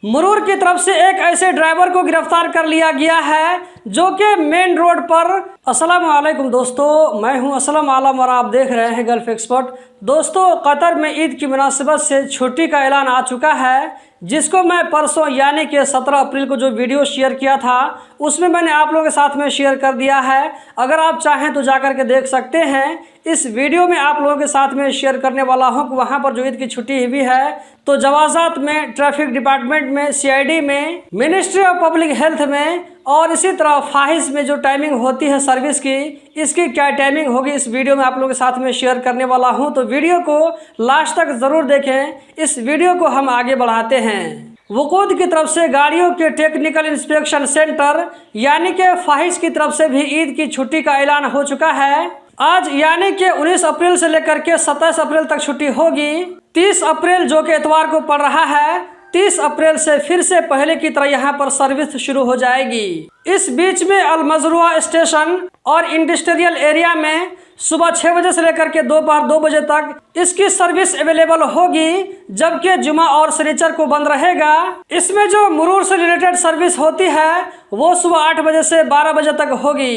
मुरूर की तरफ से एक ऐसे ड्राइवर को गिरफ्तार कर लिया गया है जो कि मेन रोड पर। अस्सलाम वालेकुम दोस्तों, मैं हूं असलम आलम और आप देख रहे हैं गल्फ एक्सपर्ट। दोस्तों, कतर में ईद की मुनासिबत से छुट्टी का ऐलान आ चुका है, जिसको मैं परसों यानी कि 17 अप्रैल को जो वीडियो शेयर किया था उसमें मैंने आप लोगों के साथ में शेयर कर दिया है। अगर आप चाहें तो जाकर के देख सकते हैं। इस वीडियो में आप लोगों के साथ में शेयर करने वाला हूं कि वहां पर जो ईद की छुट्टी हुई है तो जवाजात में, ट्रैफिक डिपार्टमेंट में, सीआईडी में, मिनिस्ट्री ऑफ पब्लिक हेल्थ में और इसी तरह फाहिश में जो टाइमिंग होती है सर्विस की, इसकी क्या टाइमिंग होगी इस वीडियो में आप लोगों के साथ में शेयर करने वाला हूं। तो वीडियो को लास्ट तक ज़रूर देखें। इस वीडियो को हम आगे बढ़ाते हैं। वकूद की तरफ से गाड़ियों के टेक्निकल इंस्पेक्शन सेंटर यानी कि फाहिश की तरफ से भी ईद की छुट्टी का ऐलान हो चुका है। आज यानी कि 19 अप्रैल से लेकर के 27 अप्रैल तक छुट्टी होगी। 30 अप्रैल जो कि इतवार को पड़ रहा है, 30 अप्रैल से फिर से पहले की तरह यहाँ पर सर्विस शुरू हो जाएगी। इस बीच में अल मजरूआ स्टेशन और इंडस्ट्रियल एरिया में सुबह 6 बजे से लेकर के दोपहर 2 बजे तक इसकी सर्विस अवेलेबल होगी, जबकि जुमा और शनिचर को बंद रहेगा। इसमें जो मुरूर से रिलेटेड सर्विस होती है वो सुबह 8 बजे से 12 बजे तक होगी।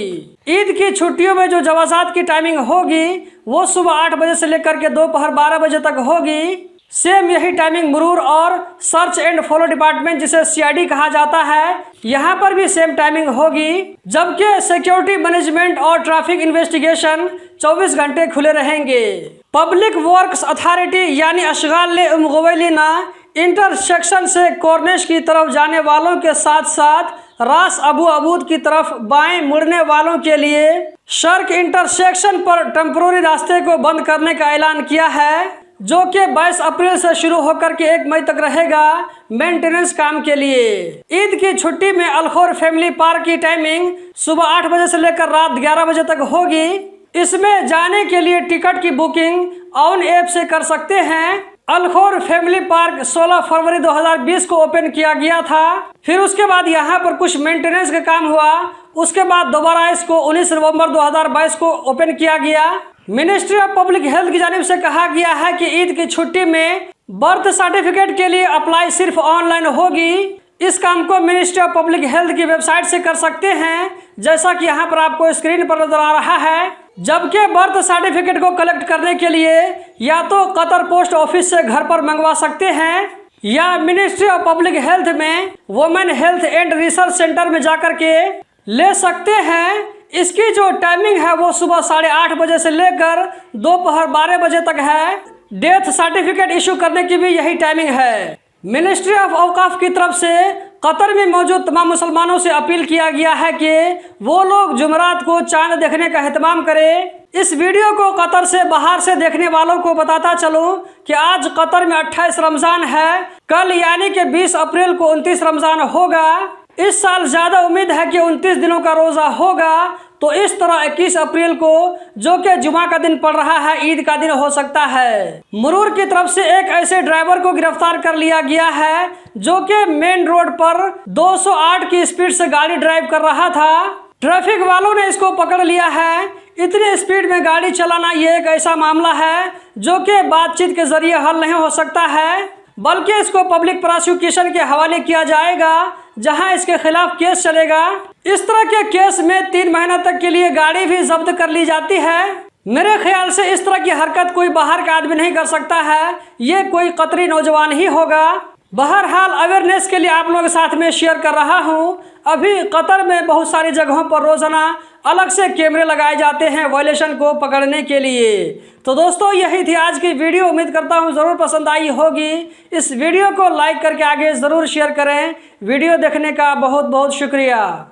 ईद की छुट्टियों में जो जवाजात की टाइमिंग होगी वो सुबह 8 बजे से लेकर के दोपहर 12 बजे तक होगी। सेम यही टाइमिंग मुरूर और सर्च एंड फॉलो डिपार्टमेंट जिसे सीआईडी कहा जाता है, यहाँ पर भी सेम टाइमिंग होगी। जबकि सिक्योरिटी मैनेजमेंट और ट्रैफिक इन्वेस्टिगेशन 24 घंटे खुले रहेंगे। पब्लिक वर्क्स अथॉरिटी यानी अशगाल उम गवैलिना इंटरसेक्शन से कॉर्निश की तरफ जाने वालों के साथ साथ रास अबू अबूद की तरफ बाएं मुड़ने वालों के लिए सड़क इंटरसेक्शन पर टेम्पोररी रास्ते को बंद करने का ऐलान किया है, जो कि 22 अप्रैल से शुरू होकर के 1 मई तक रहेगा मेंटेनेंस काम के लिए। ईद की छुट्टी में अलखोर फैमिली पार्क की टाइमिंग सुबह 8 बजे से लेकर रात 11 बजे तक होगी। इसमें जाने के लिए टिकट की बुकिंग ऑन ऐप से कर सकते हैं। अलखोर फैमिली पार्क 16 फरवरी 2020 को ओपन किया गया था। फिर उसके बाद यहाँ पर कुछ मेंटेनेंस का काम हुआ। उसके बाद दोबारा इसको 19 नवंबर 2022 को ओपन किया गया। मिनिस्ट्री ऑफ पब्लिक हेल्थ की जानिब से कहा गया है कि ईद की छुट्टी में बर्थ सर्टिफिकेट के लिए अप्लाई सिर्फ ऑनलाइन होगी। इस काम को मिनिस्ट्री ऑफ पब्लिक हेल्थ की वेबसाइट से कर सकते हैं, जैसा कि यहाँ पर आपको स्क्रीन पर नजर आ रहा है। जबकि बर्थ सर्टिफिकेट को कलेक्ट करने के लिए या तो कतर पोस्ट ऑफिस से घर पर मंगवा सकते हैं या मिनिस्ट्री ऑफ पब्लिक हेल्थ में women health and research centre में जाकर के ले सकते हैं। इसकी जो टाइमिंग है वो सुबह 8:30 बजे से लेकर दोपहर 12 बजे तक है। डेथ सर्टिफिकेट इशू करने की भी यही टाइमिंग है। मिनिस्ट्री ऑफ औकाफ की तरफ से कतर में मौजूद तमाम मुसलमानों से अपील किया गया है कि वो लोग जुमरात को चांद देखने का एहतमाम करें। इस वीडियो को कतर से बाहर से देखने वालों को बताता चलूं कि आज कतर में 28 रमजान है। कल यानी कि 20 अप्रैल को 29 रमजान होगा। इस साल ज्यादा उम्मीद है कि 29 दिनों का रोजा होगा, तो इस तरह 21 अप्रैल को जो कि जुमा का दिन पड़ रहा है, ईद का दिन हो सकता है। मुरूर की तरफ से एक ऐसे ड्राइवर को गिरफ्तार कर लिया गया है जो कि मेन रोड पर 208 की स्पीड से गाड़ी ड्राइव कर रहा था। ट्रैफिक वालों ने इसको पकड़ लिया है। इतनी स्पीड में गाड़ी चलाना ये एक ऐसा मामला है जो कि बातचीत के जरिए हल नहीं हो सकता है, बल्कि इसको पब्लिक प्रोसिक्यूशन के हवाले किया जाएगा, जहां इसके खिलाफ केस चलेगा। इस तरह के केस में 3 महीने तक के लिए गाड़ी भी जब्त कर ली जाती है। मेरे ख्याल से इस तरह की हरकत कोई बाहर का आदमी नहीं कर सकता है, ये कोई कतरी नौजवान ही होगा। बहरहाल अवेयरनेस के लिए आप लोगों के साथ में शेयर कर रहा हूँ। अभी कतर में बहुत सारी जगहों पर रोजाना अलग से कैमरे लगाए जाते हैं वायलेशन को पकड़ने के लिए। तो दोस्तों, यही थी आज की वीडियो। उम्मीद करता हूँ ज़रूर पसंद आई होगी। इस वीडियो को लाइक करके आगे ज़रूर शेयर करें। वीडियो देखने का बहुत बहुत शुक्रिया।